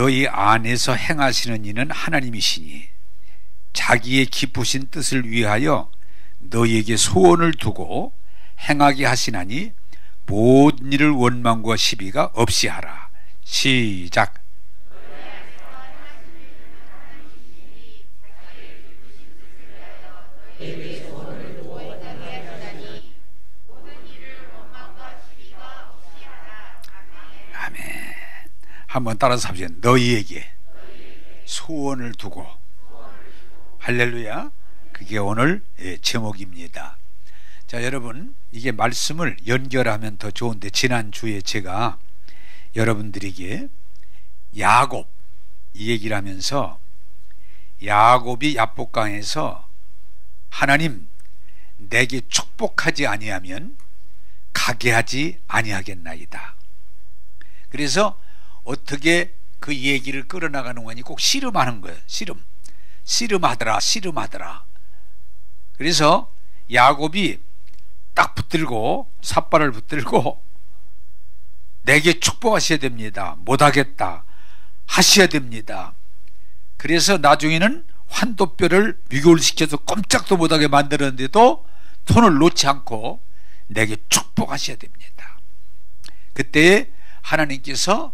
너희 안에서 행하시는 이는 하나님이시니 자기의 기쁘신 뜻을 위하여 너희에게 소원을 두고 행하게 하시나니 모든 일을 원망과 시비가 없이 하라. 시작. 아멘. 한번 따라서 합시다. 너희에게 소원을 두고. 할렐루야. 그게 오늘 제목입니다. 자, 여러분, 이게 말씀을 연결하면 더 좋은데, 지난주에 제가 여러분들에게 야곱 이 얘기를 하면서 야곱이 야복강에서 하나님 내게 축복하지 아니하면 가게 하지 아니하겠나이다. 그래서 어떻게 그 얘기를 끌어나가는 거니 꼭 씨름하는 거예요. 씨름하더라. 그래서 야곱이 딱 붙들고 삿발을 붙들고 내게 축복하셔야 됩니다. 못하겠다. 하셔야 됩니다. 그래서 나중에는 환도뼈를 미골시켜서 꼼짝도 못하게 만들었는데도 손을 놓지 않고 내게 축복하셔야 됩니다. 그때 하나님께서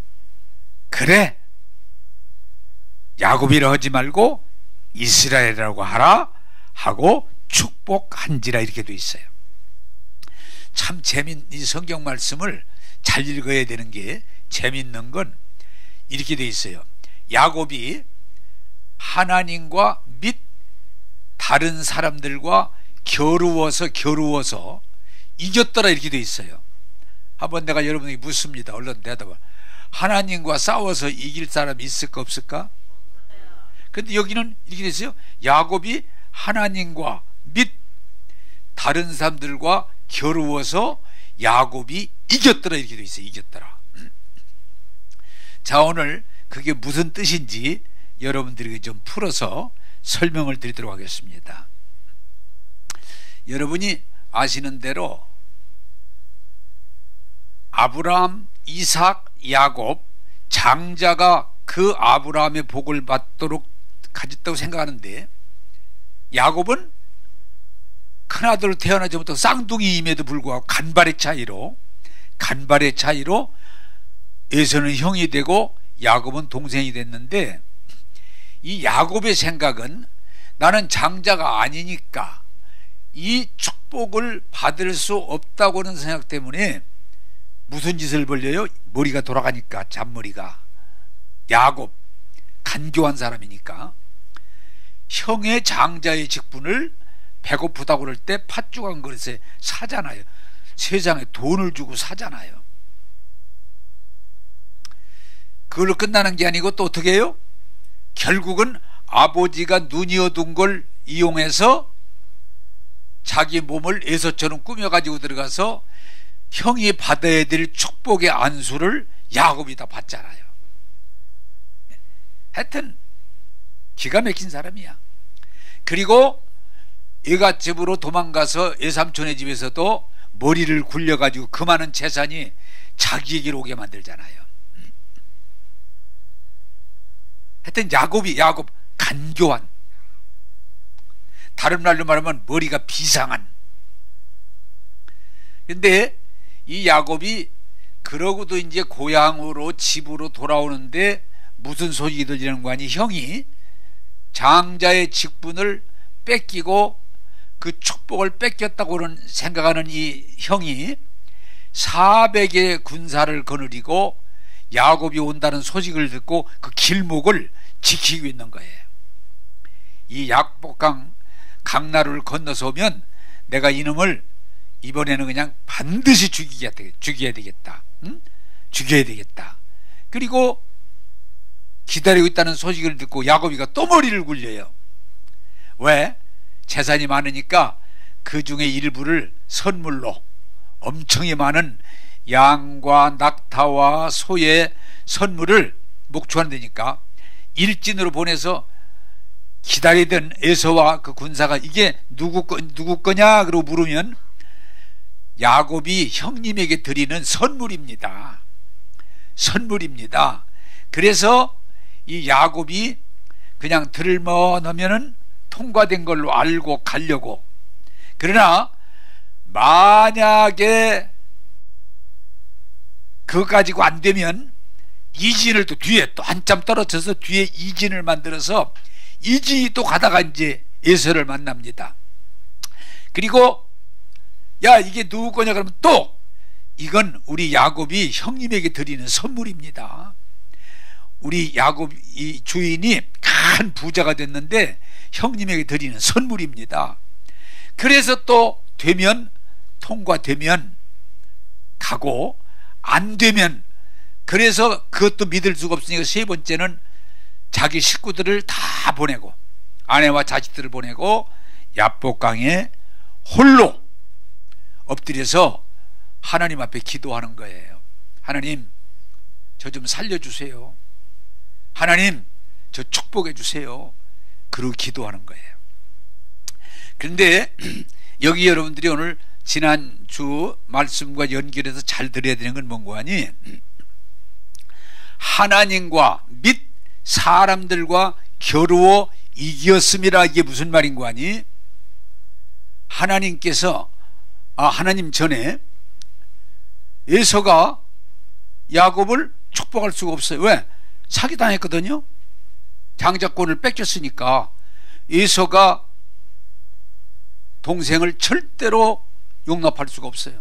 그래, 야곱이라 하지 말고 이스라엘이라고 하라 하고 축복한지라 이렇게 돼 있어요. 참 이 성경 말씀을 잘 읽어야 되는 게 재밌는 건 이렇게 돼 있어요. 야곱이 하나님과 및 다른 사람들과 겨루어서 이겼더라 이렇게 돼 있어요. 한번 내가 여러분에게 묻습니다. 얼른 대답해. 하나님과 싸워서 이길 사람이 있을까 없을까? 근데 여기는 이렇게 돼 있어요. 야곱이 하나님과 및 다른 사람들과 겨루어서 야곱이 이겼더라 이렇게 돼 있어요. 이겼더라. 자, 오늘 그게 무슨 뜻인지 여러분들에게 좀 풀어서 설명을 드리도록 하겠습니다. 여러분이 아시는 대로 아브라함, 이삭, 야곱 장자가 그 아브라함의 복을 받도록 가졌다고 생각하는데, 야곱은 큰아들로 태어나지 못하고 쌍둥이임에도 불구하고 간발의 차이로 에서는 형이 되고 야곱은 동생이 됐는데, 이 야곱의 생각은 나는 장자가 아니니까 이 축복을 받을 수 없다고는 생각 때문에 무슨 짓을 벌려요? 머리가 돌아가니까, 잔머리가. 야곱 간교한 사람이니까 형의 장자의 직분을 배고프다고 그럴 때 팥죽한 그릇에 사잖아요. 세상에 돈을 주고 사잖아요. 그걸로 끝나는 게 아니고 또 어떻게 해요? 결국은 아버지가 눈이 어두운 걸 이용해서 자기 몸을 에서처럼 꾸며가지고 들어가서 형이 받아야 될 축복의 안수를 야곱이 다 받잖아요. 하여튼 기가 막힌 사람이야. 그리고 애갓집으로 도망가서 애삼촌의 집에서도 머리를 굴려가지고 그 많은 재산이 자기에게로 오게 만들잖아요. 하여튼 야곱 간교한, 다른 말로 말하면 머리가 비상한. 근데 이 야곱이 그러고도 이제 고향으로 집으로 돌아오는데 무슨 소식이 들리는 거 아니? 형이 장자의 직분을 뺏기고 그 축복을 뺏겼다고는 생각하는 이 형이 400의 군사를 거느리고 야곱이 온다는 소식을 듣고 그 길목을 지키고 있는 거예요. 이 야복강 강나루를 건너서 오면 내가 이놈을 이번에는 그냥 반드시 죽여야 되겠다. 응? 죽여야 되겠다. 그리고 기다리고 있다는 소식을 듣고 야곱이가 또 머리를 굴려요. 왜? 재산이 많으니까 그 중에 일부를 선물로, 엄청이 많은 양과 낙타와 소의 선물을 목축한다니까 일진으로 보내서 기다리던 에서와 그 군사가 이게 누구 거냐 그러고 물으면 야곱이 형님에게 드리는 선물입니다. 그래서 이 야곱이 그냥 들을만하면은 통과된 걸로 알고 가려고. 그러나 만약에 그거 가지고 안 되면 이진을 또 뒤에 또 한참 떨어져서 뒤에 이진을 만들어서 이진이 또 가다가 이제 에서를 만납니다. 그리고 야, 이게 누구 거냐 그러면 또 이건 우리 야곱이 형님에게 드리는 선물입니다. 우리 야곱 이 주인이 큰 부자가 됐는데 형님에게 드리는 선물입니다. 그래서 또 되면 통과되면 가고 안 되면, 그래서 그것도 믿을 수가 없으니까 세 번째는 자기 식구들을 다 보내고 아내와 자식들을 보내고 야복강에 홀로 엎드려서 하나님 앞에 기도하는 거예요. 하나님, 저 좀 살려주세요. 하나님, 저 축복해 주세요. 그러고 기도하는 거예요. 그런데 여기 여러분들이 오늘 지난주 말씀과 연결해서 잘 들어야 되는 건 뭔가 하니, 하나님과 및 사람들과 겨루어 이겼음이라. 이게 무슨 말인가 하니, 하나님께서 하나님 전에 에서가 야곱을 축복할 수가 없어요. 왜? 사기당했거든요. 장자권을 뺏겼으니까 에서가 동생을 절대로 용납할 수가 없어요.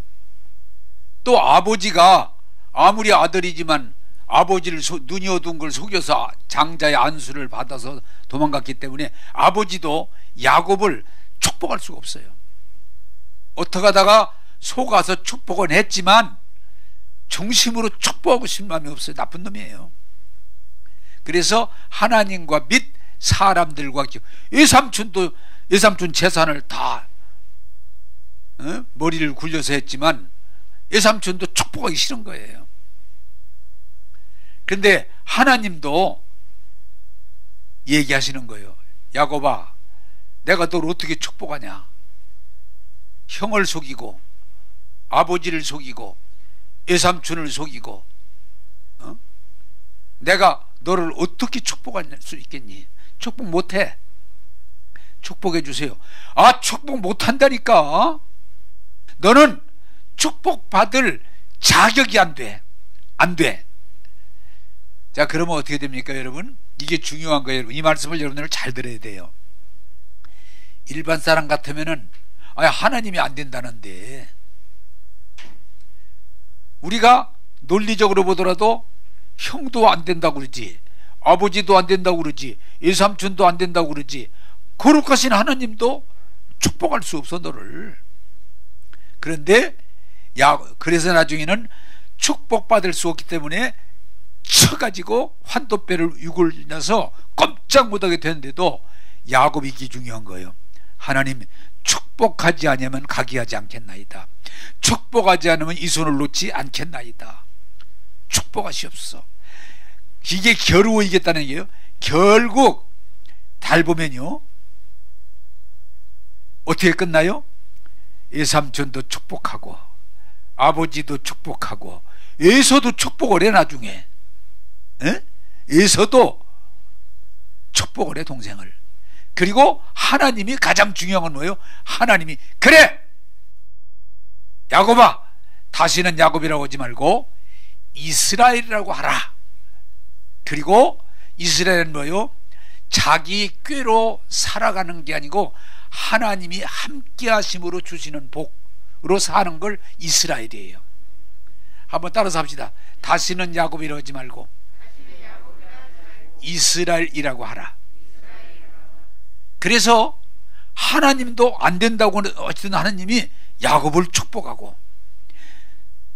또 아버지가 아무리 아들이지만 아버지를 눈이 어두운 걸 속여서 장자의 안수를 받아서 도망갔기 때문에 아버지도 야곱을 축복할 수가 없어요. 어떻게 하다가 속아서 축복은 했지만 정심으로 축복하고 싶은 마음이 없어요. 나쁜 놈이에요. 그래서 하나님과 및 사람들과 외삼촌 재산을 다 머리를 굴려서 했지만 외삼촌도 축복하기 싫은 거예요. 그런데 하나님도 얘기하시는 거예요. 야곱아, 내가 널 어떻게 축복하냐? 형을 속이고 아버지를 속이고 외삼촌을 속이고 내가 너를 어떻게 축복할 수 있겠니? 축복 못해. 축복해 주세요. 축복 못한다니까. 너는 축복받을 자격이 안 돼. 안 돼. 자, 그러면 어떻게 됩니까, 여러분? 이게 중요한 거예요. 여러분, 이 말씀을 여러분들 잘 들어야 돼요. 일반 사람 같으면은 하나님이 안 된다는데, 우리가 논리적으로 보더라도 형도 안 된다고 그러지, 아버지도 안 된다고 그러지, 외삼촌도 안 된다고 그러지, 거룩하신 하나님도 축복할 수 없어, 너를. 그런데 그래서 나중에는 축복받을 수 없기 때문에 쳐가지고 환도뼈를 육을 내서 꼼짝 못하게 되는데도 야곱이 이게 중요한 거예요. 하나님, 축복하지 않으면 가기하지 않겠나이다. 축복하지 않으면 이 손을 놓지 않겠나이다. 축복하시옵소서. 이게 겨루어 이겼다는 얘기예요. 결국 달 보면요, 어떻게 끝나요? 외삼촌도 축복하고 아버지도 축복하고 에서도 축복을 해. 나중에 에서도 축복을 해, 동생을. 그리고 하나님이 가장 중요한 건 뭐예요? 하나님이 그래, 야곱아, 다시는 야곱이라고 하지 말고 이스라엘이라고 하라. 그리고 이스라엘은 뭐예요? 자기 꾀로 살아가는 게 아니고 하나님이 함께 하심으로 주시는 복으로 사는 걸 이스라엘이에요. 한번 따라서 합시다. 다시는 야곱이라고 하지 말고 이스라엘이라고 하라. 그래서 하나님도 안 된다고 어쨌든 하나님이 야곱을 축복하고,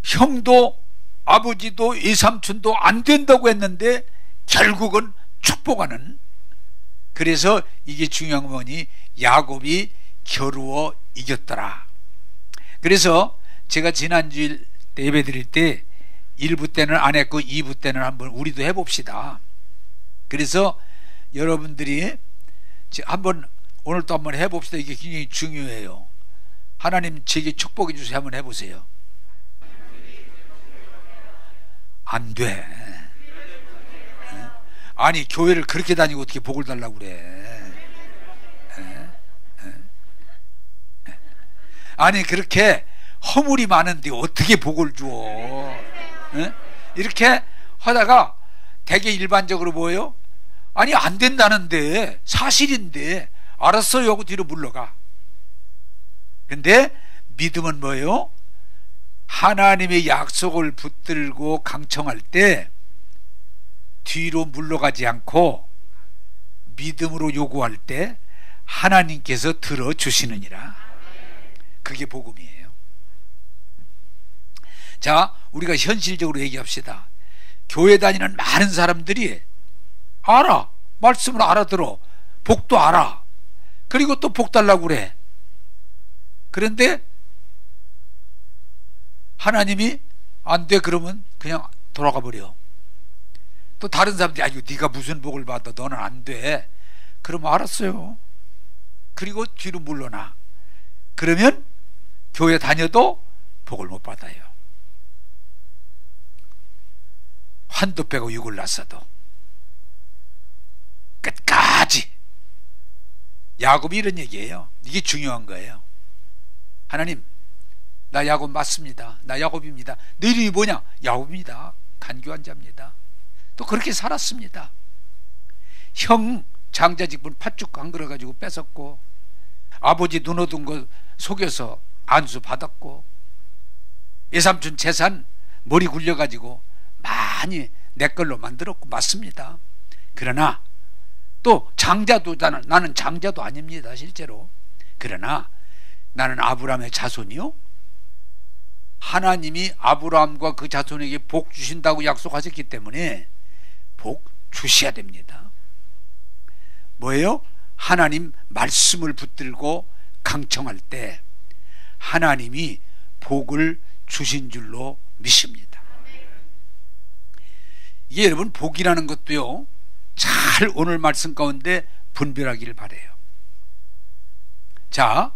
형도 아버지도 외삼촌도 안 된다고 했는데 결국은 축복하는. 그래서 이게 중요한 거니 야곱이 겨루어 이겼더라. 그래서 제가 지난주에 예배 드릴 때 1부 때는 안 했고 2부 때는 한번 우리도 해봅시다. 그래서 여러분들이 한번 오늘 또 한번 해봅시다. 이게 굉장히 중요해요. 하나님 제게 축복해 주세요. 한번 해보세요. 안 돼. 아니 교회를 그렇게 다니고 어떻게 복을 달라고 그래? 아니 그렇게 허물이 많은데 어떻게 복을 줘? 이렇게 하다가 되게 일반적으로 뭐예요? 아니 안 된다는데, 사실인데 알았어요 하고 뒤로 물러가. 근데 믿음은 뭐예요? 하나님의 약속을 붙들고 강청할 때 뒤로 물러가지 않고 믿음으로 요구할 때 하나님께서 들어주시느니라. 그게 복음이에요. 자, 우리가 현실적으로 얘기합시다. 교회 다니는 많은 사람들이 알아, 말씀을 알아들어, 복도 알아, 그리고 또 복 달라고 그래. 그런데 하나님이 안 돼 그러면 그냥 돌아가 버려. 또 다른 사람들이 아이고 네가 무슨 복을 받아, 너는 안 돼. 그러면 알았어요. 그리고 뒤로 물러나. 그러면 교회 다녀도 복을 못 받아요. 환도 빼고 육을 났어도 끝까지. 야곱이 이런 얘기예요. 이게 중요한 거예요. 하나님, 나 야곱 맞습니다. 나 야곱입니다. 너 이름이 뭐냐? 야곱입니다. 간교한 자입니다. 또 그렇게 살았습니다. 형 장자직분 팥죽 강그려 가지고 뺏었고, 아버지 눈 어둔 거 속여서 안수 받았고, 예삼촌 재산 머리 굴려 가지고 많이 내 걸로 만들었고, 맞습니다. 그러나 또 장자도, 나는 장자도 아닙니다 실제로. 그러나 나는 아브라함의 자손이요, 하나님이 아브라함과 그 자손에게 복 주신다고 약속하셨기 때문에 복 주셔야 됩니다. 뭐예요? 하나님 말씀을 붙들고 강청할 때 하나님이 복을 주신 줄로 믿습니다. 이게 여러분 복이라는 것도요, 잘 오늘 말씀 가운데 분별하기를 바라요. 자,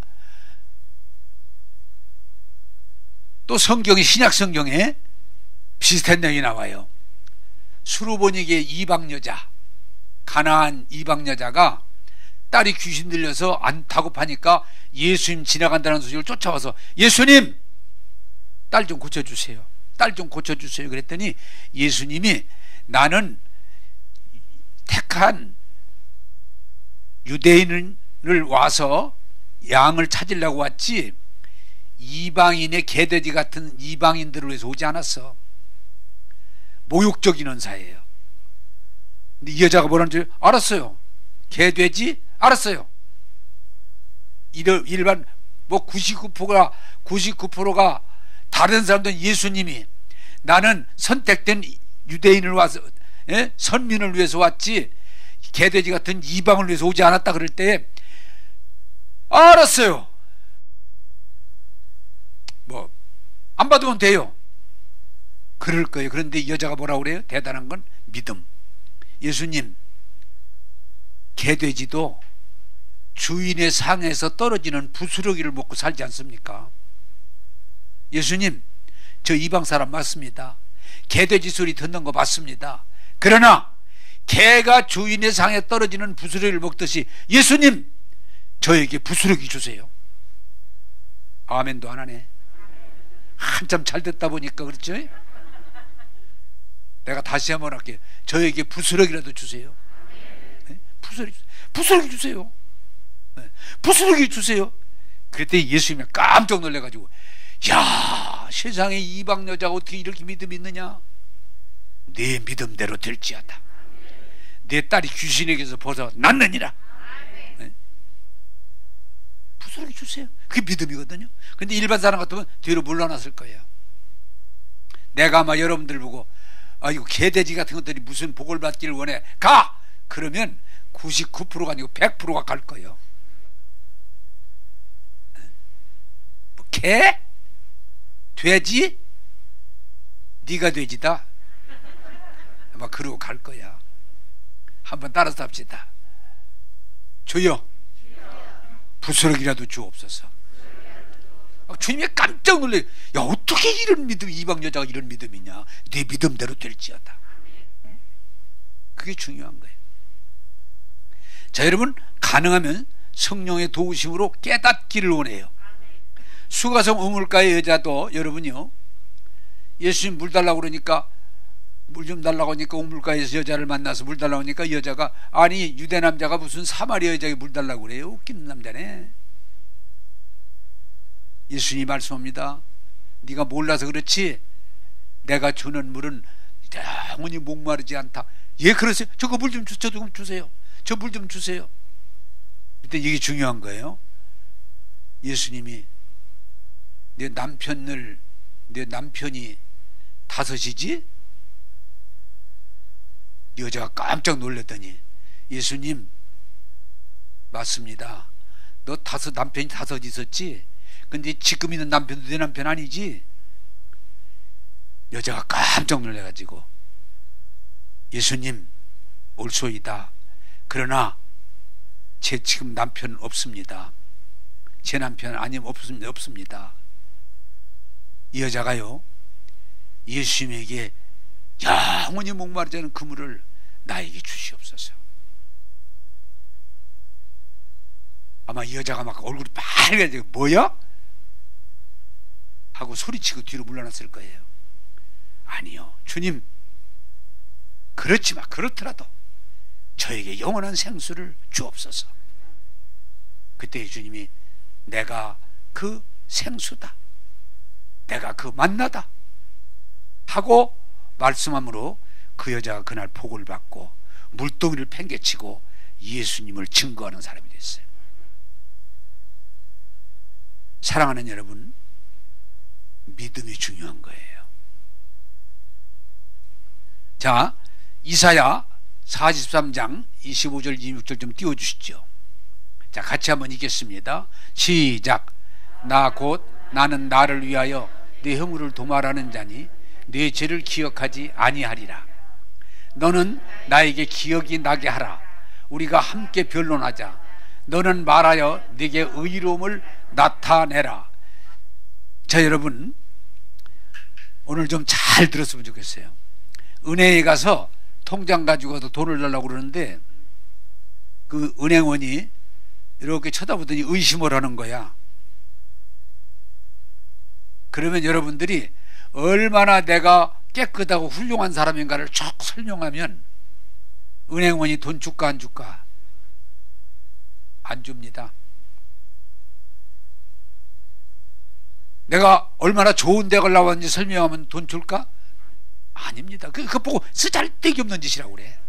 또 성경이, 신약 성경에 비슷한 내용이 나와요. 수르보니게 이방 여자, 가나안 이방 여자가 딸이 귀신 들려서 안 다급하니까 예수님 지나간다는 소식을 쫓아와서 예수님, 딸 좀 고쳐주세요. 딸 좀 고쳐주세요. 그랬더니 예수님이 나는 택한 유대인을 와서 양을 찾으려고 왔지 이방인의 개돼지 같은 이방인들을 위해서 오지 않았어. 모욕적인 은사예요. 근데 이 여자가 뭐라는 줄 알았어요. 개돼지 알았어요. 일반 뭐 99%가 다른 사람들은 예수님이 나는 선택된 유대인을 와서, 예? 선민을 위해서 왔지 개돼지 같은 이방을 위해서 오지 않았다 그럴 때 알았어요. 뭐 안 받으면 돼요. 그럴 거예요. 그런데 이 여자가 뭐라고 그래요? 대단한 건 믿음. 예수님, 개돼지도 주인의 상에서 떨어지는 부스러기를 먹고 살지 않습니까? 예수님, 저 이방 사람 맞습니다. 개돼지 소리 듣는 거 맞습니다. 그러나 개가 주인의 상에 떨어지는 부스러기를 먹듯이 예수님, 저에게 부스러기 주세요. 아멘도 안 하네. 한참 잘 듣다 보니까 그렇죠? 내가 다시 한번 할게요. 저에게 부스러기라도 주세요. 네? 부스러기 주세요. 네? 부스러기 주세요. 그랬더니 예수님이 깜짝 놀래가지고, 야, 세상에 이방 여자가 어떻게 이렇게 믿음이 있느냐? 네 믿음대로 될지어다. 내 딸이 귀신에게서 벗어났느니라. 네? 부스러기 주세요. 그게 믿음이거든요. 근데 일반 사람 같으면 뒤로 물러났을 거예요. 내가 아마 여러분들 보고 아이고 개돼지 같은 것들이 무슨 복을 받기를 원해, 가! 그러면 99%가 아니고 100%가 갈 거예요. 뭐 개? 돼지? 네가 돼지다? 아마 그러고 갈 거야. 한번 따라서 합시다. 주여, 부스러기라도 주옵소서. 주님이 깜짝 놀래. 야, 어떻게 이런 믿음, 이방 여자가 이런 믿음이냐? 네 믿음대로 될지어다. 그게 중요한 거예요. 자, 여러분, 가능하면 성령의 도우심으로 깨닫기를 원해요. 수가성 우물가의 여자도 여러분요, 예수님 물 달라고 그러니까, 물 좀 달라고 하니까 우물가에서 여자를 만나서 물 달라고 하니까 여자가, 아니 유대 남자가 무슨 사마리아 여자에게 물 달라고 그래요? 웃기는 남자네. 예수님이 말씀합니다. 네가 몰라서 그렇지 내가 주는 물은 영원히 목마르지 않다. 예, 그러세요. 저거 물 좀 주세요. 저 물 좀 주세요. 그때 이게 중요한 거예요. 예수님이 내 남편이 다섯이지? 여자가 깜짝 놀랐더니, 예수님 맞습니다. 너 남편이 다섯 있었지? 근데 지금 있는 남편도 내 남편 아니지? 여자가 깜짝 놀라가지고, 예수님 올소이다. 그러나 제 지금 남편 없습니다. 제 남편 없습니다. 이 여자가요, 예수님에게 영원히 목마르지 않은 그 물을 나에게 주시옵소서. 아마 이 여자가 막 얼굴이 빨개지고 뭐야? 하고 소리치고 뒤로 물러났을 거예요. 아니요, 주님, 그렇더라도 저에게 영원한 생수를 주옵소서. 그때 주님이 내가 그 생수다, 내가 그 만나다 하고 말씀함으로 그 여자가 그날 복을 받고 물동이를 팽개치고 예수님을 증거하는 사람이 됐어요. 사랑하는 여러분, 믿음이 중요한 거예요. 자, 이사야 43장 25절 26절 좀 띄워주시죠. 자, 같이 한번 읽겠습니다. 시작. 나 곧 나는 나를 위하여 내 허물을 도말하는 자니 내 죄를 기억하지 아니하리라. 너는 나에게 기억이 나게 하라. 우리가 함께 변론하자. 너는 말하여 네게 의로움을 나타내라. 자, 여러분, 오늘 좀 잘 들었으면 좋겠어요. 은행에 가서 통장 가지고서 돈을 달라고 그러는데 그 은행원이 이렇게 쳐다보더니 의심을 하는 거야. 그러면 여러분들이 얼마나 내가 깨끗하고 훌륭한 사람인가를 쭉 설명하면 은행원이 돈 줄까 안 줄까? 안 줍니다. 내가 얼마나 좋은 대학을 나왔는지 설명하면 돈 줄까? 아닙니다. 그거 보고 쓰잘데기 없는 짓이라고 그래.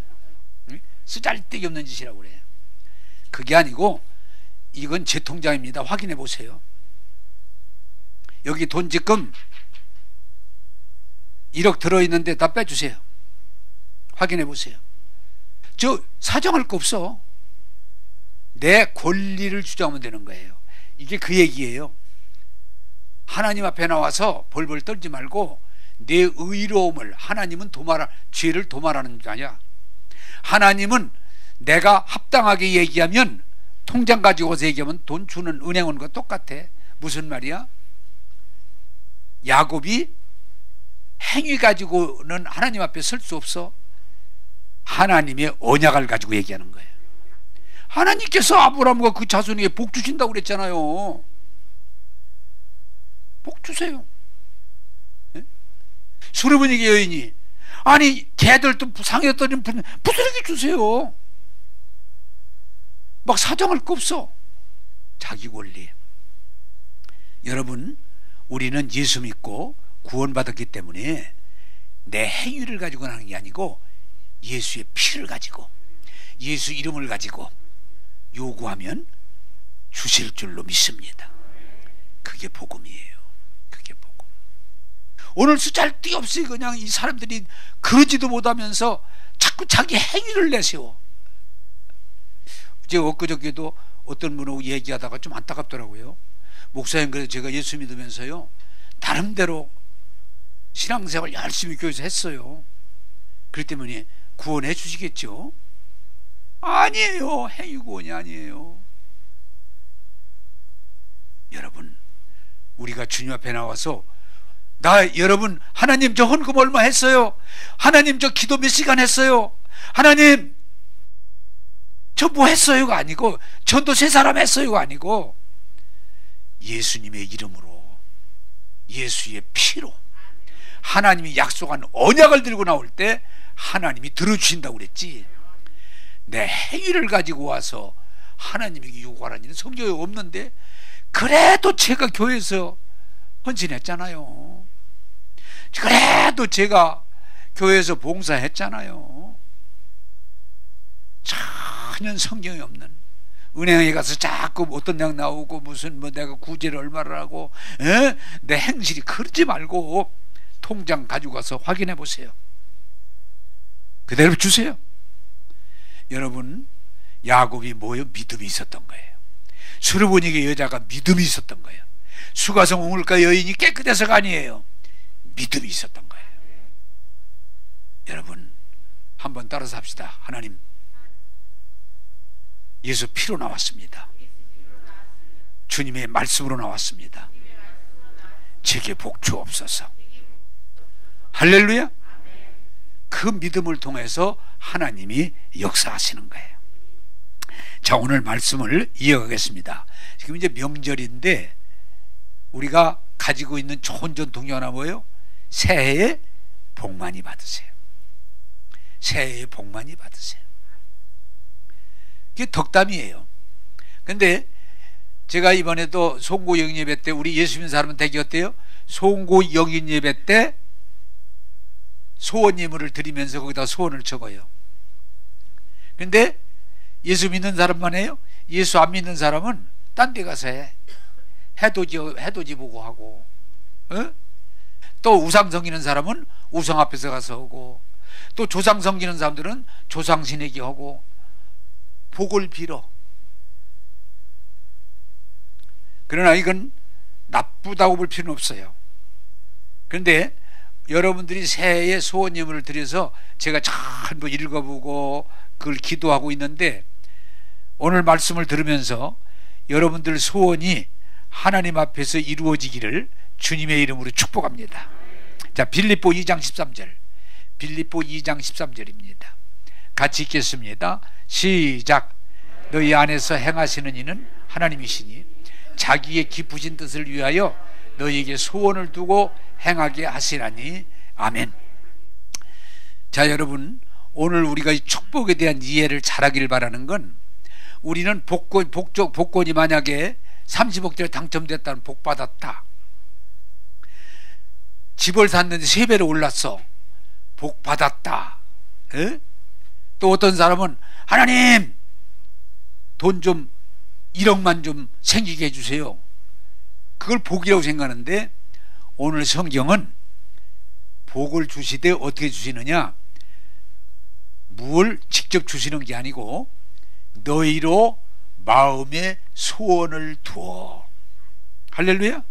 쓰잘데기 없는 짓이라고 그래. 그게 아니고 이건 제 통장입니다. 확인해 보세요. 여기 돈 지금 1억 들어있는데 다 빼주세요. 확인해 보세요. 저 사정할 거 없어. 내 권리를 주장하면 되는 거예요. 이게 그 얘기예요. 하나님 앞에 나와서 벌벌 떨지 말고 내 의로움을, 하나님은 죄를 도말하는 자냐. 하나님은 내가 합당하게 얘기하면, 통장 가지고서 얘기하면 돈 주는 은행원과 똑같아. 무슨 말이야? 야곱이 행위 가지고는 하나님 앞에 설 수 없어. 하나님의 언약을 가지고 얘기하는 거예요. 하나님께서 아브라함과 그 자손에게 복 주신다고 그랬잖아요. 복 주세요. 네? 수르브니게 여인이, 아니 걔들도 상했더니 부스러기 주세요. 막 사정할 거 없어. 자기 권리. 여러분, 우리는 예수 믿고 구원받았기 때문에 내 행위를 가지고 하는 게 아니고 예수의 피를 가지고, 예수 이름을 가지고 요구하면 주실 줄로 믿습니다. 그게 복음이에요. 그게 복음. 오늘 쓰잘데없이 그냥 이 사람들이 그러지도 못하면서 자꾸 자기 행위를 내세워. 이제 엊그저께도 어떤 분하고 얘기하다가 좀 안타깝더라고요. 목사님, 그래서 제가 예수 믿으면서요, 나름대로 신앙생활 열심히 교회에서 했어요. 그렇기 때문에 구원해 주시겠죠? 아니에요. 행위 구원이 아니에요. 여러분, 우리가 주님 앞에 나와서 여러분, 하나님 저 헌금 얼마 했어요? 하나님 저 기도 몇 시간 했어요? 하나님 저 뭐 했어요가 아니고, 전도 세 사람 했어요가 아니고, 예수님의 이름으로, 예수의 피로, 하나님이 약속한 언약을 들고 나올 때 하나님이 들어주신다고 그랬지. 내 행위를 가지고 와서 하나님에게 요구하라는 일은 성경에 없는데, 그래도 제가 교회에서 헌신했잖아요. 그래도 제가 교회에서 봉사했잖아요. 전혀 성경이 없는, 은행에 가서 자꾸 어떤 내용 나오고 무슨 뭐 내가 구제를 얼마를 하고, 내 행실이 그러지 말고 통장 가지고 가서 확인해 보세요. 그대로 주세요. 여러분, 야곱이 뭐요? 믿음이 있었던 거예요. 수르보니게 여자가 믿음이 있었던 거예요. 수가성 우물가 여인이 깨끗해서가 아니에요. 믿음이 있었던 거예요. 여러분, 한번 따라서 합시다. 하나님, 예수 피로 나왔습니다. 주님의 말씀으로 나왔습니다. 제게 복 주옵소서. 할렐루야. 그 믿음을 통해서 하나님이 역사하시는 거예요. 자, 오늘 말씀을 이어가겠습니다. 지금 이제 명절인데 우리가 가지고 있는 좋은 전통이 하나 뭐예요? 새해에 복 많이 받으세요. 새해에 복 많이 받으세요. 그게 덕담이에요. 근데 제가 이번에도 송고 영인 예배 때, 우리 예수 믿는 사람은 대개 어때요? 송고 영인 예배 때 소원 예물을 드리면서 거기다 소원을 적어요. 근데 예수 믿는 사람만 해요? 예수 안 믿는 사람은 딴 데 가서 해. 해돋이 보고 하고, 또 우상 섬기는 사람은 우상 앞에서 가서 하고, 또 조상 섬기는 사람들은 조상 지내기 하고, 복을 빌어. 그러나 이건 나쁘다고 볼 필요는 없어요. 그런데 여러분들이 새해에 소원 예물을 드려서 제가 전부 읽어보고 그걸 기도하고 있는데, 오늘 말씀을 들으면서 여러분들 소원이 하나님 앞에서 이루어지기를 주님의 이름으로 축복합니다. 자, 빌립보 2장 13절, 빌립보 2장 13절입니다. 같이 읽겠습니다. 시작. 너희 안에서 행하시는 이는 하나님이시니 자기의 기쁘신 뜻을 위하여 너희에게 소원을 두고 행하게 하시라니. 아멘. 자, 여러분, 오늘 우리가 이 축복에 대한 이해를 잘하길 바라는 건, 우리는 복권이 만약에 30억짜리 당첨됐다면 복 받았다. 집을 샀는데 3배로 올랐어. 복 받았다. 또 어떤 사람은 하나님 돈 좀 1억만 좀 생기게 해주세요. 그걸 복이라고 생각하는데, 오늘 성경은 복을 주시되 어떻게 주시느냐, 뭘 직접 주시는 게 아니고 너희로 마음에 소원을 두어. 할렐루야.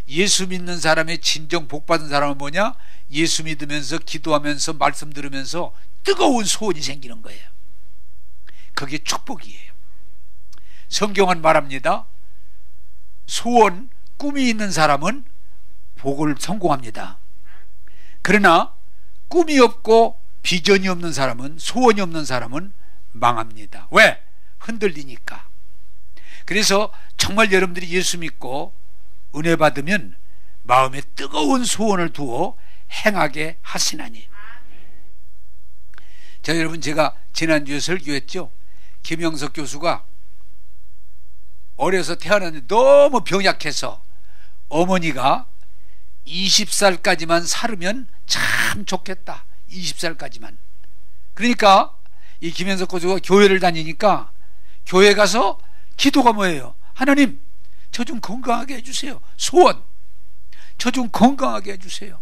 예수 믿는 사람의 진정 복 받은 사람은 뭐냐? 예수 믿으면서 기도하면서 말씀 들으면서 뜨거운 소원이 생기는 거예요. 그게 축복이에요. 성경은 말합니다. 소원, 꿈이 있는 사람은 복을 성공합니다. 그러나 꿈이 없고 비전이 없는 사람은, 소원이 없는 사람은 망합니다. 왜? 흔들리니까. 그래서 정말 여러분들이 예수 믿고 은혜 받으면 마음에 뜨거운 소원을 두어 행하게 하시나니. 자, 여러분, 제가 지난주에 설교했죠. 김영석 교수가 어려서 태어났는데 너무 병약해서 어머니가 20살까지만 살으면 참 좋겠다. 20살까지만. 그러니까 이 김영석 교수가 교회를 다니니까 교회 가서 기도가 뭐예요? 하나님, 저 좀 건강하게 해주세요. 소원, 저 좀 건강하게 해주세요.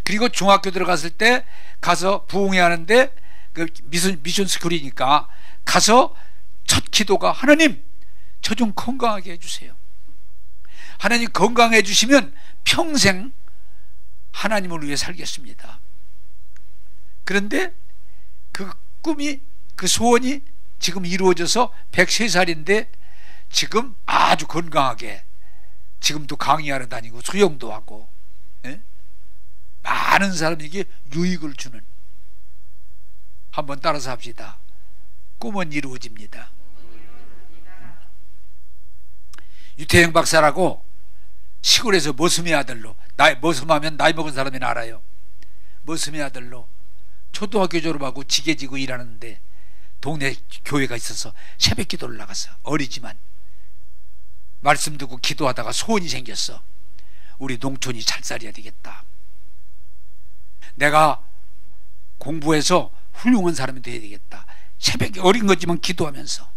그리고 중학교 들어갔을 때 가서 부흥회 하는데, 그 미션 스쿨이니까 가서 첫 기도가 하나님, 저 좀 건강하게 해주세요. 하나님 건강해 주시면 평생 하나님을 위해 살겠습니다. 그런데 그 꿈이, 그 소원이 지금 이루어져서 103살인데 지금 아주 건강하게 지금도 강의하러 다니고 수영도 하고, 많은 사람에게 유익을 주는, 한번 따라서 합시다. 꿈은 이루어집니다. 유태영 박사라고 시골에서 머슴의 아들로, 머슴하면 나이 먹은 사람이나 알아요. 머슴의 아들로 초등학교 졸업하고 지게지고 일하는데 동네 교회가 있어서 새벽 기도를 나갔어. 어리지만 말씀 듣고 기도하다가 소원이 생겼어. 우리 농촌이 잘 살아야 되겠다. 내가 공부해서 훌륭한 사람이 돼야 되겠다. 새벽에 어린 거지만 기도하면서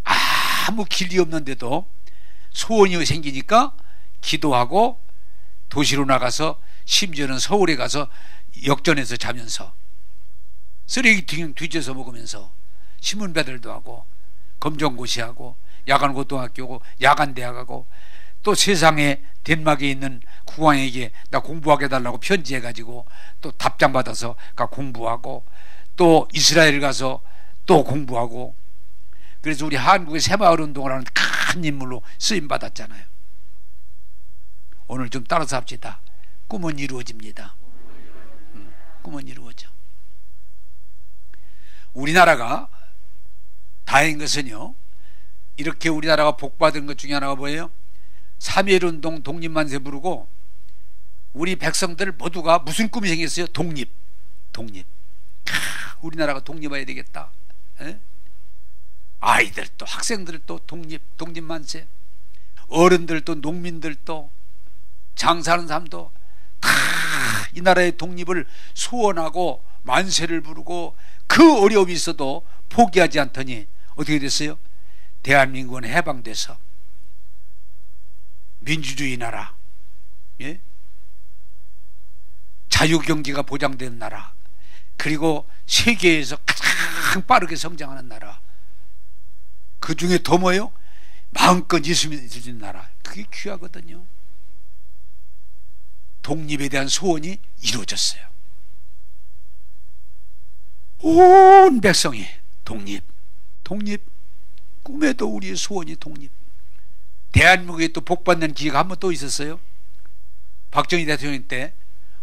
아무 길이 없는데도 소원이 생기니까 기도하고 도시로 나가서 심지어는 서울에 가서 역전해서 자면서 쓰레기 뒤져서 먹으면서 신문배들도 하고 검정고시하고 야간고등학교고 야간대학하고 또 세상에 덴마크에 있는 국왕에게 나 공부하게 해달라고 편지해가지고 또 답장 받아서 공부하고 또 이스라엘 가서 또 공부하고 그래서 우리 한국의 새마을운동을 하는 큰 인물로 쓰임받았잖아요. 오늘 좀 따라서 합시다. 꿈은 이루어집니다. 꿈은 이루어져. 우리나라가 다행인 것은요, 이렇게 우리나라가 복받은 것 중에 하나가 뭐예요? 3.1운동 독립만세 부르고 우리 백성들 모두가 무슨 꿈이 생겼어요? 독립. 우리나라가 독립해야 되겠다. 에? 아이들도 학생들도 독립만세, 어른들도 농민들도 장사하는 사람도 다 이 나라의 독립을 소원하고 만세를 부르고 그 어려움이 있어도 포기하지 않더니 어떻게 됐어요? 대한민국은 해방돼서 민주주의 나라, 예? 자유경제가 보장된 나라, 그리고 세계에서 가장 빠르게 성장하는 나라, 그 중에 더 뭐예요? 마음껏 예수님 믿는 나라. 그게 귀하거든요. 독립에 대한 소원이 이루어졌어요. 온 백성이 독립. 꿈에도 우리의 소원이 독립. 대한민국에 또 복받는 기회가 한 번 또 있었어요. 박정희 대통령 때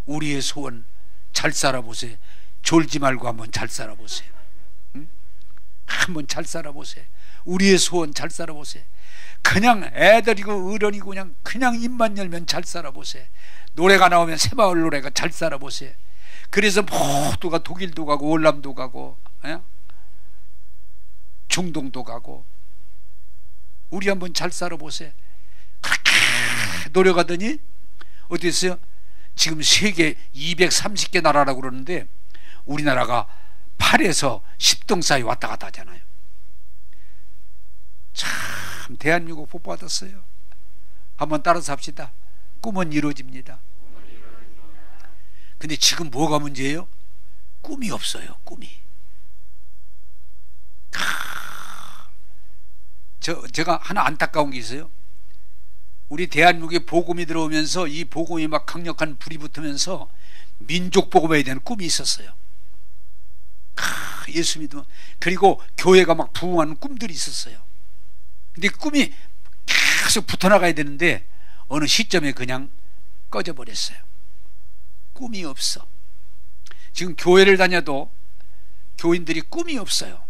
우리의 소원 잘 살아보세요. 졸지 말고 한번 잘 살아보세요. 응? 한번 잘 살아보세요. 우리의 소원 잘 살아보세요. 그냥 애들이고 어른이고 그냥 입만 열면 잘 살아보세요. 노래가 나오면 새마을 노래가 잘 살아보세요. 그래서 모두가 독일도 가고 월남도 가고 중동도 가고 우리 한번 잘 살아보세요. 그렇게 노력하더니 어떻게 했어요? 지금 세계 230개 나라라고 그러는데 우리나라가 8에서 10등 사이 왔다 갔다 하잖아요. 참 대한민국 복 받았어요. 한번 따라서 합시다. 꿈은 이루어집니다. 근데 지금 뭐가 문제예요? 꿈이 없어요. 꿈이. 제가 하나 안타까운 게 있어요. 우리 대한민국에 복음이 들어오면서 이 복음이 막 강력한 불이 붙으면서 민족 복음에 대한 꿈이 있었어요. 예수 믿으면. 그리고 교회가 막 부흥하는 꿈들이 있었어요. 근데 꿈이 계속 붙어나가야 되는데 어느 시점에 그냥 꺼져버렸어요. 꿈이 없어. 지금 교회를 다녀도 교인들이 꿈이 없어요.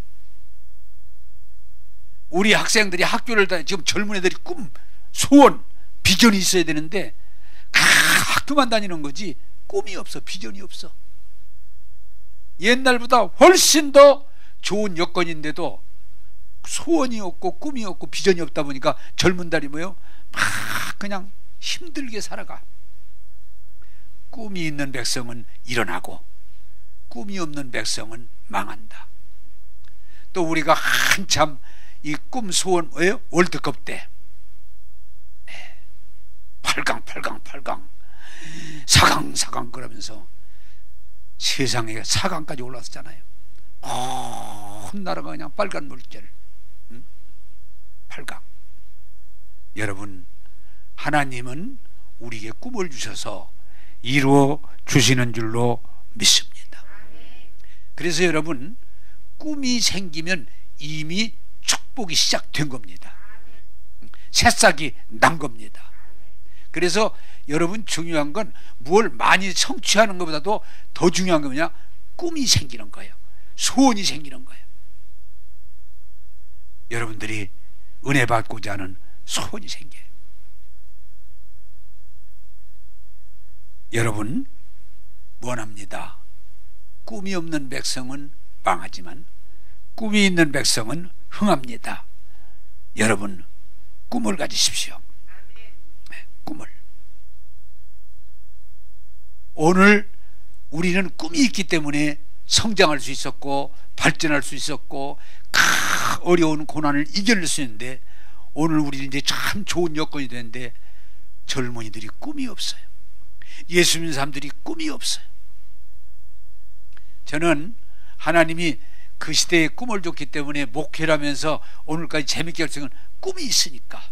우리 학생들이 학교를 다녀 지금 젊은 애들이 꿈, 소원, 비전이 있어야 되는데 학교만 다니는 거지 꿈이 없어. 비전이 없어. 옛날보다 훨씬 더 좋은 여건인데도 소원이 없고 꿈이 없고 비전이 없다 보니까 젊은 달이 뭐예요? 막 그냥 힘들게 살아가. 꿈이 있는 백성은 일어나고 꿈이 없는 백성은 망한다. 또 우리가 한참 이 꿈 소원 왜요? 월드컵 때 8강 4강 그러면서 세상에 4강까지 올라왔잖아요. 온 나라가 그냥 빨간 물결. 8강. 여러분, 하나님은 우리에게 꿈을 주셔서 이루어 주시는 줄로 믿습니다. 그래서 여러분, 꿈이 생기면 이미 축복이 시작된 겁니다. 새싹이 난 겁니다. 그래서 여러분 중요한 건 뭘 많이 성취하는 것보다도 더 중요한 건 뭐냐? 꿈이 생기는 거예요. 소원이 생기는 거예요. 여러분들이 은혜 받고자 하는 소원이 생겨요. 여러분 원합니다. 꿈이 없는 백성은 망하지만 꿈이 있는 백성은 흥합니다. 여러분 꿈을 가지십시오. 네, 꿈을. 오늘 우리는 꿈이 있기 때문에 성장할 수 있었고 발전할 수 있었고 어려운 고난을 이겨낼 수 있는데, 오늘 우리는 이제 참 좋은 여건이 되는데 젊은이들이 꿈이 없어요. 예수 믿는 사람들이 꿈이 없어요. 저는 하나님이 그 시대에 꿈을 줬기 때문에 목회를 하면서 오늘까지 재밌게 할 수 있는 꿈이 있으니까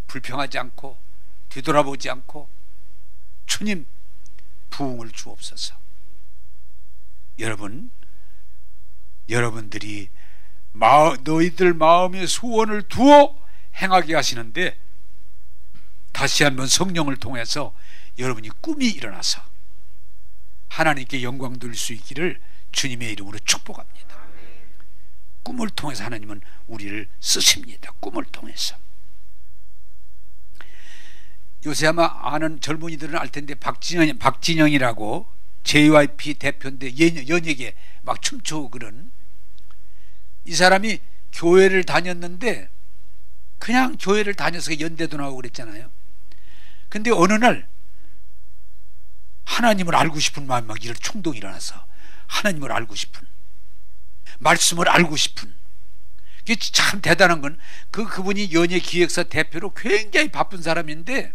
불평하지 않고 뒤돌아보지 않고 주님 부흥을 주옵소서. 여러분들이 너희들 마음에 소원을 두어 행하게 하시는데, 다시 한번 성령을 통해서 여러분이 꿈이 일어나서 하나님께 영광 돌릴 수 있기를 주님의 이름으로 축복합니다. 꿈을 통해서 하나님은 우리를 쓰십니다. 꿈을 통해서. 요새 아마 아는 젊은이들은 알 텐데 박진영이라고 JYP 대표인데 연예계 막 춤추고 그런 이 사람이 교회를 다녔는데 그냥 교회를 다녀서 연대도 나오고 그랬잖아요. 근데 어느 날 하나님을 알고 싶은 마음이 막 이런 충동이 일어나서 하나님을 알고 싶은, 말씀을 알고 싶은, 이게 참 대단한 건 그분이 연예기획사 대표로 굉장히 바쁜 사람인데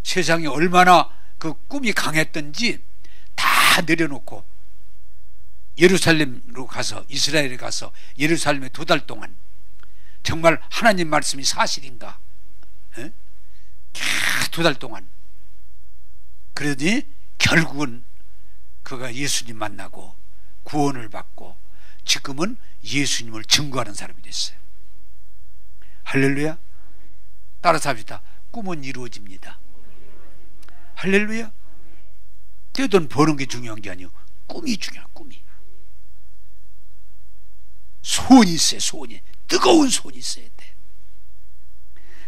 세상에 얼마나 그 꿈이 강했던지 다 내려놓고 예루살렘으로 가서, 이스라엘에 가서 예루살렘에 2달 동안 정말 하나님 말씀이 사실인가 2달 동안, 그러더니 결국은 그가 예수님 만나고 구원을 받고 지금은 예수님을 증거하는 사람이 됐어요. 할렐루야. 따라서 합시다. 꿈은 이루어집니다. 할렐루야. 떼돈 버는 게 중요한 게 아니에요. 꿈이 중요해요. 꿈이. 소원이 있어요. 소원이. 뜨거운 소원이 있어야 돼.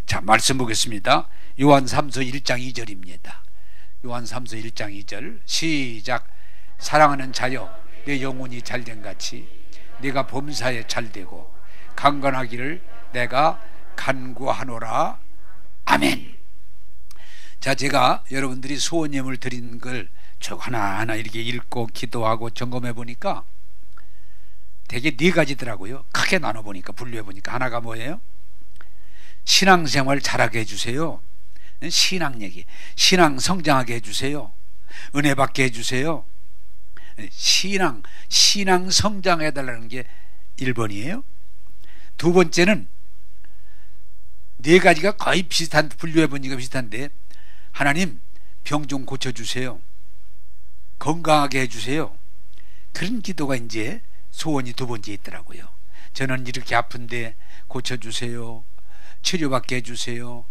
자, 말씀 보겠습니다. 요한 3서 1장 2절입니다. 요한 3서 1장 2절 시작. 사랑하는 자여, 내 영혼이 잘된 같이 네가 범사에 잘되고 강건하기를 내가 간구하노라. 아멘. 자, 제가 여러분들이 소원 예물 드린 걸 하나하나 이렇게 읽고 기도하고 점검해 보니까 되게 4가지더라고요. 크게 나눠 보니까, 분류해 보니까 하나가 뭐예요? 신앙생활 잘하게 해주세요. 신앙 얘기. 신앙 성장하게 해주세요. 은혜 받게 해주세요. 신앙 성장해달라는 게 1번이에요. 2번째는 4가지가 거의 비슷한, 분류해 보니까 비슷한데, 하나님 병 좀 고쳐주세요. 건강하게 해주세요. 그런 기도가 이제 소원이 2번째 있더라고요. 저는 이렇게 아픈데 고쳐주세요. 치료받게 해주세요.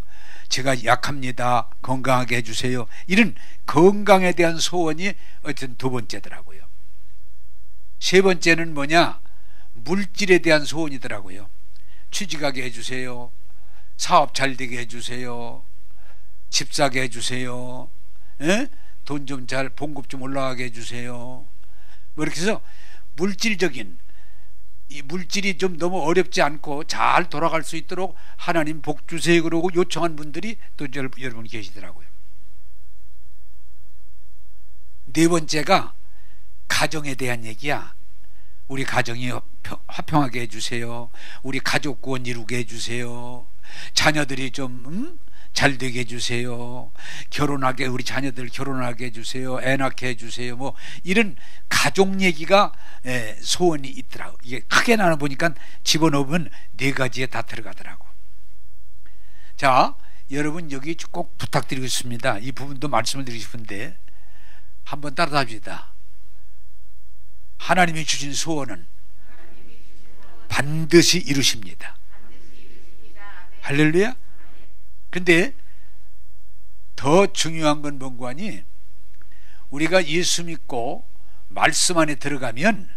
제가 약합니다. 건강하게 해주세요. 이런 건강에 대한 소원이 어쨌든 2번째더라고요. 3번째는 뭐냐? 물질에 대한 소원이더라고요. 취직하게 해주세요. 사업 잘 되게 해주세요. 집 사게 해주세요. 돈 좀 잘, 봉급 좀 올라가게 해주세요. 뭐 이렇게 해서 물질적인, 이 물질이 좀 너무 어렵지 않고 잘 돌아갈 수 있도록 하나님 복 주세요 그러고 요청한 분들이 또 여러분 계시더라고요. 4번째가 가정에 대한 얘기야. 우리 가정이 화평하게 해주세요. 우리 가족 구원 이루게 해주세요. 자녀들이 좀 잘 되게 해주세요. 결혼하게, 우리 자녀들 결혼하게 해주세요. 애 낳게 해주세요. 뭐 이런 가족 얘기가 소원이 있더라고. 이게 크게 나눠보니까 집어넣으면 4가지에 다 들어가더라고. 자, 여러분 여기 꼭 부탁드리고 있습니다. 이 부분도 말씀을 드리고 싶은데 한번 따라합시다. 하나님이 주신 소원은 반드시 이루십니다. 할렐루야. 근데 더 중요한 건 뭔고 하니, 우리가 예수 믿고 말씀 안에 들어가면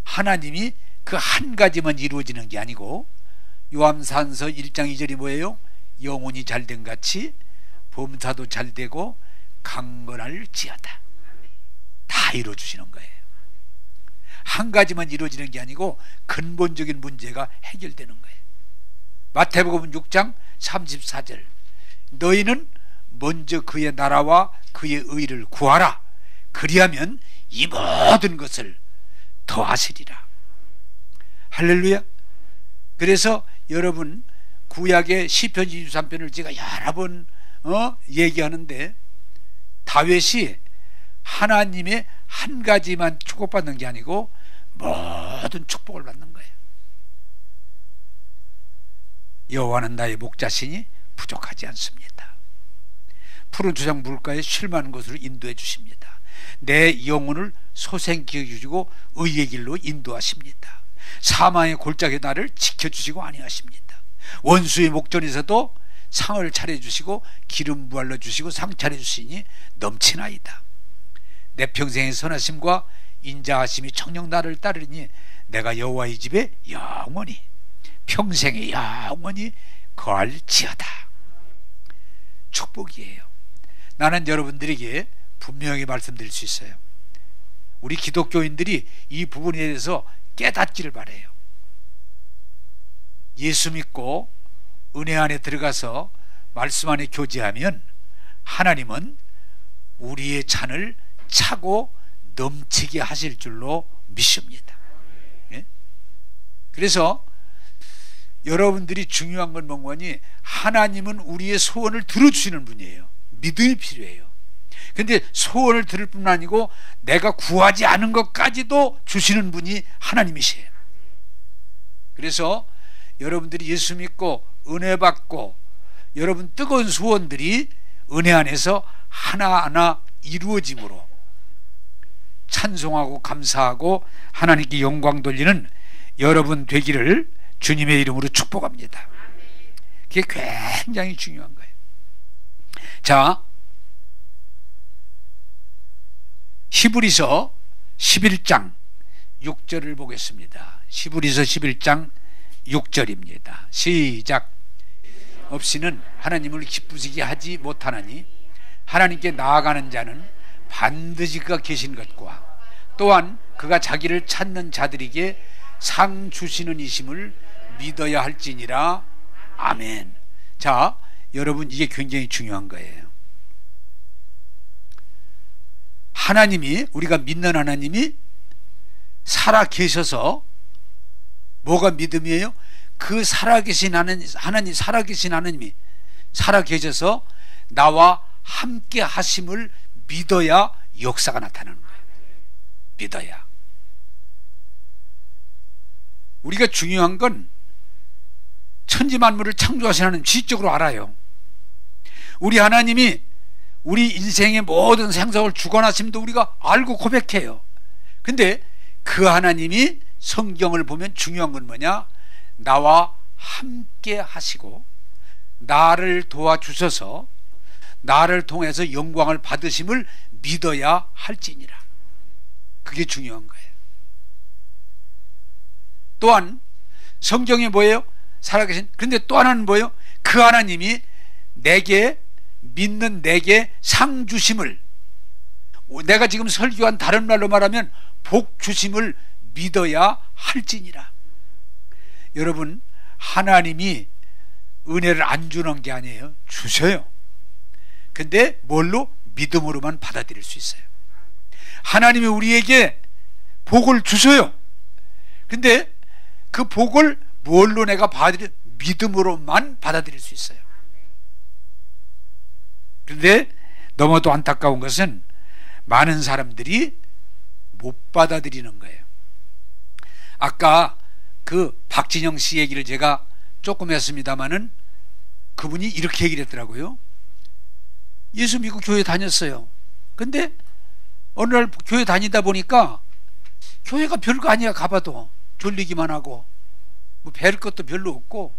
하나님이 그 한 가지만 이루어지는 게 아니고, 요한산서 1장 2절이 뭐예요? 영혼이 잘된 같이 범사도 잘되고 강건할지어다. 다 이루어주시는 거예요. 한 가지만 이루어지는 게 아니고 근본적인 문제가 해결되는 거예요. 마태복음 6장 34절, 너희는 먼저 그의 나라와 그의 의를 구하라. 그리하면 이 모든 것을 더하시리라. 할렐루야. 그래서 여러분, 구약의 시편 23편을 제가 여러 번 얘기하는데, 다윗이 하나님의 한 가지만 축복받는 게 아니고 모든 축복을 받는 거예요. 여호와는 나의 목자시니 부족하지 않습니다. 푸른 초장 물가에 쉴 만한 곳으로 인도해 주십니다. 내 영혼을 소생케 해주시고 의의 길로 인도하십니다. 사망의 골짜기 나를 지켜주시고 안위하십니다. 원수의 목전에서도 상을 차려주시고 기름 부을러 주시고 상 차려주시니 넘치나이다. 내 평생의 선하심과 인자하심이 청령 나를 따르니 내가 여호와의 집에 영원히 평생에 영원히 거할지어다. 축복이에요. 나는 여러분들에게 분명히 말씀드릴 수 있어요. 우리 기독교인들이 이 부분에 대해서 깨닫기를 바라요. 예수 믿고 은혜 안에 들어가서 말씀 안에 교제하면 하나님은 우리의 잔을 차고 넘치게 하실 줄로 믿습니다. 예? 그래서 여러분들이 중요한 건 뭐니, 하나님은 우리의 소원을 들어주시는 분이에요. 믿음이 필요해요. 근데 소원을 들을 뿐 아니고 내가 구하지 않은 것까지도 주시는 분이 하나님이세요. 그래서 여러분들이 예수 믿고 은혜 받고 여러분 뜨거운 소원들이 은혜 안에서 하나하나 이루어짐으로 찬송하고 감사하고 하나님께 영광 돌리는 여러분 되기를 주님의 이름으로 축복합니다. 그게 굉장히 중요한 거예요. 자, 히브리서 11장 6절을 보겠습니다. 히브리서 11장 6절입니다. 시작. 없이는 하나님을 기쁘시게 하지 못하나니 하나님께 나아가는 자는 반드시 그가 계신 것과 또한 그가 자기를 찾는 자들에게 상 주시는 이심을 믿어야 할지니라. 아멘. 자, 여러분, 이게 굉장히 중요한 거예요. 하나님이, 우리가 믿는 하나님이 살아 계셔서, 뭐가 믿음이에요? 그 살아계신 하나님, 살아계신 하나님이 살아 계셔서 나와 함께 하심을 믿어야 역사가 나타나는 거예요. 믿어야. 우리가 중요한 건 천지만물을 창조하신 하나님 지적으로 알아요. 우리 하나님이 우리 인생의 모든 생사를 주관하심도 우리가 알고 고백해요. 근데 그 하나님이 성경을 보면 중요한 건 뭐냐? 나와 함께 하시고 나를 도와주셔서 나를 통해서 영광을 받으심을 믿어야 할지니라. 그게 중요한 거예요. 또한 성경이 뭐예요? 살아계신. 그런데 또 하나는 뭐예요? 그 하나님이 내게, 믿는 내게 상 주심을, 내가 지금 설교한 다른 말로 말하면 복 주심을 믿어야 할지니라. 여러분, 하나님이 은혜를 안 주는 게 아니에요. 주셔요. 근데 뭘로? 믿음으로만 받아들일 수 있어요. 하나님이 우리에게 복을 주셔요. 근데 그 복을 뭘로 내가 믿음으로만 받아들일 수 있어요. 그런데 너무도 안타까운 것은 많은 사람들이 못 받아들이는 거예요. 아까 그 박진영 씨 얘기를 제가 조금 했습니다마는 그분이 이렇게 얘기를 했더라고요. 예수 믿고 교회 다녔어요. 근데 어느 날 교회 다니다 보니까 교회가 별거 아니야. 가봐도 졸리기만 하고 뭐 배울 것도 별로 없고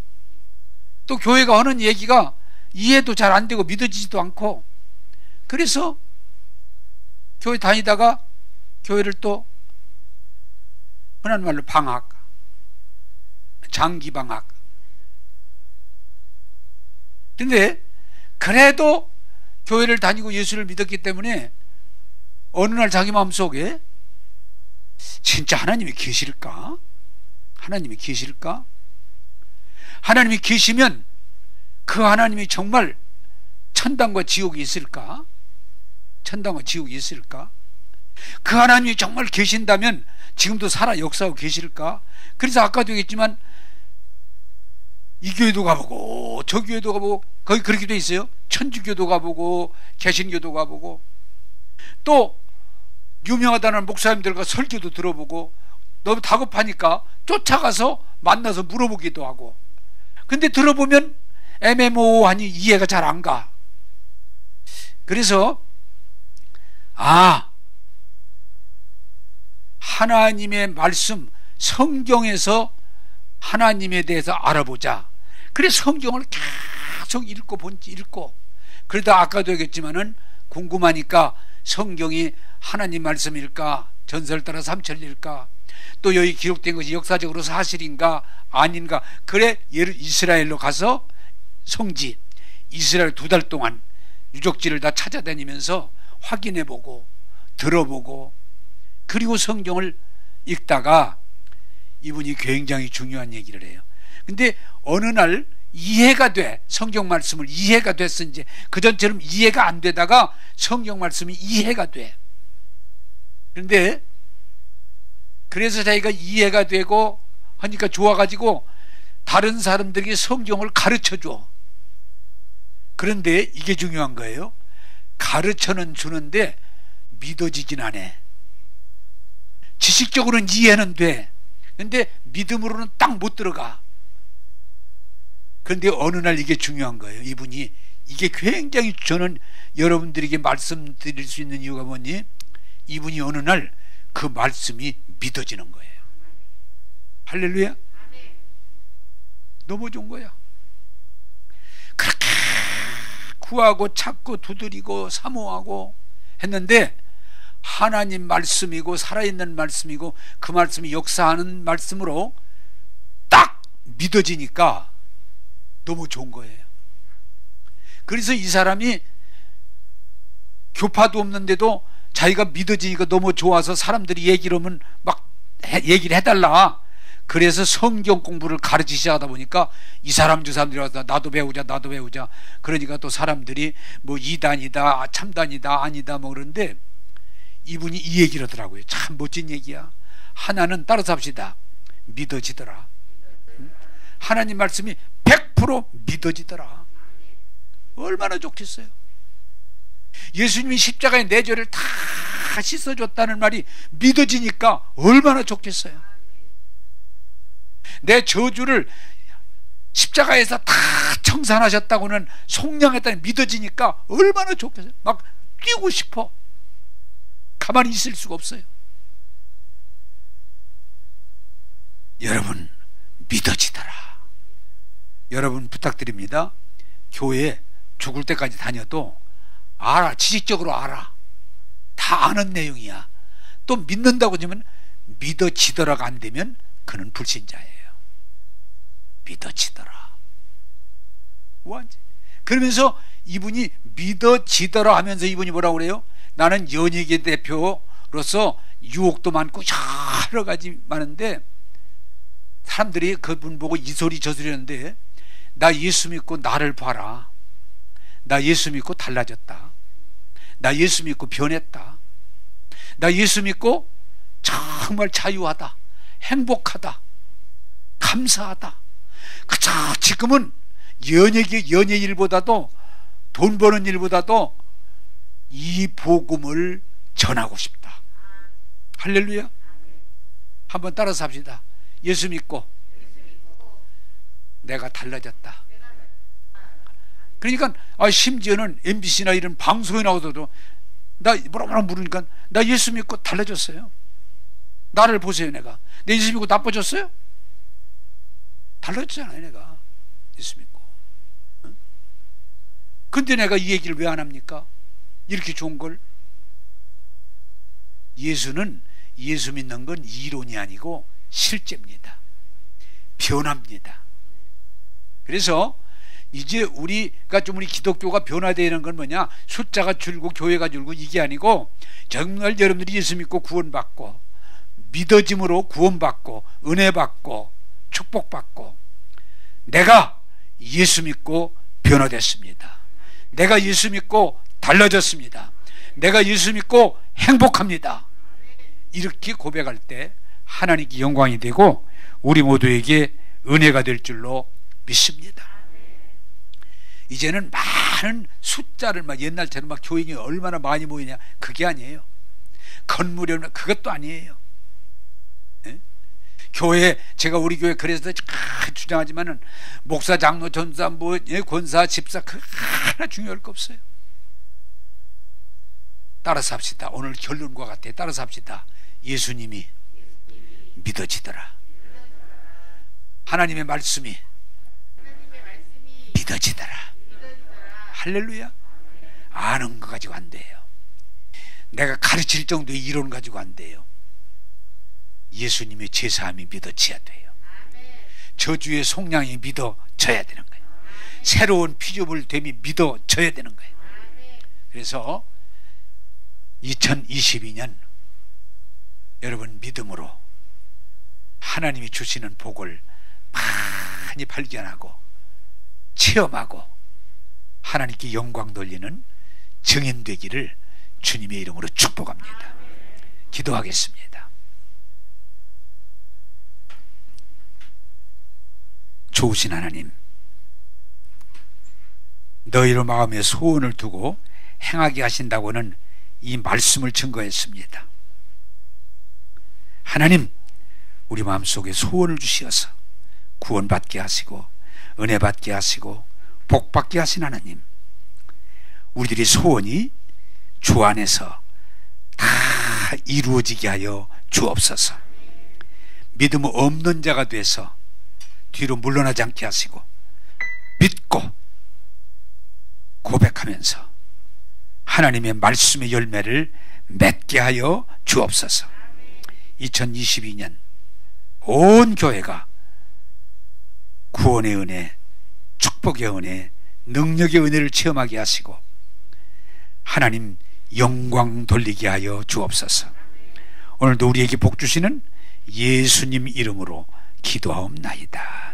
또 교회가 하는 얘기가 이해도 잘 안 되고 믿어지지도 않고, 그래서 교회 다니다가 교회를 또 흔한 말로 방학, 장기 방학. 근데 그래도 교회를 다니고 예수를 믿었기 때문에 어느 날 자기 마음속에 진짜 하나님이 계실까? 하나님이 계실까? 하나님이 계시면 그 하나님이 정말 천당과 지옥이 있을까? 천당과 지옥이 있을까? 그 하나님이 정말 계신다면 지금도 살아 역사하고 계실까? 그래서 아까도 얘기했지만 이 교회도 가보고 저 교회도 가보고 거기 그렇게 돼 있어요. 천주교도 가보고 개신교도 가보고 또 유명하다는 목사님들과 설교도 들어보고 너무 다급하니까 쫓아가서 만나서 물어보기도 하고. 근데 들어보면 애매모호하니 이해가 잘 안 가. 그래서 하나님의 말씀, 성경에서 하나님에 대해서 알아보자. 그래서 성경을 계속 읽고 그러다 아까도 얘기했지만은 궁금하니까 성경이 하나님 말씀일까, 전설 따라 삼천리일까, 또 여기 기록된 것이 역사적으로 사실인가 아닌가. 그래 이스라엘로 가서 성지 이스라엘 2달 동안 유적지를 다 찾아다니면서 확인해보고 들어보고 그리고 성경을 읽다가 이분이 굉장히 중요한 얘기를 해요. 근데 어느 날 이해가 돼. 성경 말씀을 이해가 됐어. 이제 그전처럼 이해가 안 되다가 성경 말씀이 이해가 돼. 그런데 그래서 자기가 이해가 되고 하니까 좋아가지고 다른 사람들에게 성경을 가르쳐줘. 그런데 이게 중요한 거예요. 가르쳐는 주는데 믿어지진 않아. 지식적으로는 이해는 돼. 근데 믿음으로는 딱 못 들어가. 그런데 어느 날 이게 중요한 거예요. 이분이 이게 굉장히 저는 여러분들에게 말씀드릴 수 있는 이유가 뭐니? 이분이 어느 날 그 말씀이 믿어지는 거예요. 할렐루야. 너무 좋은 거야. 그렇게 구하고 찾고 두드리고 사모하고 했는데 하나님 말씀이고 살아있는 말씀이고 그 말씀이 역사하는 말씀으로 딱 믿어지니까 너무 좋은 거예요. 그래서 이 사람이 교파도 없는데도 자기가 믿어지니까 너무 좋아서 사람들이 얘기를 하면 막 얘기를 해달라. 그래서 성경 공부를 가르치기 시작하다 보니까 이 사람 저 사람들이 와서 나도 배우자 그러니까 또 사람들이 뭐 이단이다 참단이다 아니다 뭐 그러는데 이분이 이 얘기를 하더라고요. 참 멋진 얘기야. 하나는 따라서 합시다. 믿어지더라. 하나님 말씀이 100% 믿어지더라. 얼마나 좋겠어요. 예수님이 십자가에 내 죄를 다 씻어줬다는 말이 믿어지니까 얼마나 좋겠어요. 내 저주를 십자가에서 다 청산하셨다고는 속량했다니 믿어지니까 얼마나 좋겠어요. 막 뛰고 싶어. 가만히 있을 수가 없어요. 여러분 믿어지더라. 여러분 부탁드립니다. 교회 죽을 때까지 다녀도 알아. 지식적으로 알아. 다 아는 내용이야. 또 믿는다고 하면 믿어지더라가 안 되면 그는 불신자예요. 믿어지더라. 완전. 그러면서 이분이 믿어지더라 하면서 이분이 뭐라고 그래요? 나는 연예계 대표로서 유혹도 많고 여러 가지 많은데 사람들이 그분 보고 이 소리 저 소리 하는데 나 예수 믿고 나를 봐라. 나 예수 믿고 달라졌다. 나 예수 믿고 변했다. 나 예수 믿고 정말 자유하다. 행복하다. 감사하다. 그저 지금은 연예 일보다도 돈 버는 일보다도 이 복음을 전하고 싶다. 할렐루야. 한번 따라서 합시다. 예수 믿고 내가 달라졌다. 그러니까 심지어는 MBC나 이런 방송에 나오더라도 나 뭐라 물으니까 나 예수 믿고 달라졌어요. 나를 보세요. 내가 내 예수 믿고 나빠졌어요? 달라졌잖아요. 내가 예수 믿고. 응? 근데 내가 이 얘기를 왜 안 합니까? 이렇게 좋은 걸. 예수 믿는 건 이론이 아니고 실제입니다. 변화입니다. 그래서 이제 우리가 우리 기독교가 변화되는 건 뭐냐? 숫자가 줄고 교회가 줄고 이게 아니고 정말 여러분들이 예수 믿고 구원받고 믿어짐으로 구원받고 은혜 받고 축복받고 내가 예수 믿고 변화됐습니다. 내가 예수 믿고 달라졌습니다. 내가 예수 믿고 행복합니다. 이렇게 고백할 때 하나님께 영광이 되고 우리 모두에게 은혜가 될 줄로 믿습니다. 이제는 많은 숫자를 막 옛날처럼 막 교인이 얼마나 많이 모이냐 그게 아니에요. 건물이 얼마나 그것도 아니에요. 네? 교회 제가 우리 교회 그래서 주장하지만은 목사, 장로, 전사, 권사, 집사 그 하나 중요할 거 없어요. 따라서 합시다. 오늘 결론과 같아. 따라서 합시다. 예수님이 믿어지더라. 하나님의 말씀이 믿어지더라. 할렐루야. 아는 거 가지고 안 돼요. 내가 가르칠 정도의 이론 가지고 안 돼요. 예수님의 제사함이 믿어져야 돼요. 저주의 속량이 믿어져야 되는 거예요. 새로운 피조물 됨이 믿어져야 되는 거예요. 그래서 2022년 여러분 믿음으로 하나님이 주시는 복을 많이 발견하고 체험하고 하나님께 영광 돌리는 증인 되기를 주님의 이름으로 축복합니다. 기도하겠습니다. 좋으신 하나님, 너희로 마음에 소원을 두고 행하게 하신다고는 이 말씀을 증거했습니다. 하나님, 우리 마음속에 소원을 주시어서 구원받게 하시고 은혜 받게 하시고 복 받게 하신 하나님, 우리들의 소원이 주 안에서 다 이루어지게 하여 주옵소서. 믿음 없는 자가 돼서 뒤로 물러나지 않게 하시고 믿고 고백하면서 하나님의 말씀의 열매를 맺게 하여 주옵소서. 2022년 온 교회가 구원의 은혜, 축복의 은혜, 능력의 은혜를 체험하게 하시고 하나님 영광 돌리게 하여 주옵소서. 오늘도 우리에게 복 주시는 예수님 이름으로 기도하옵나이다.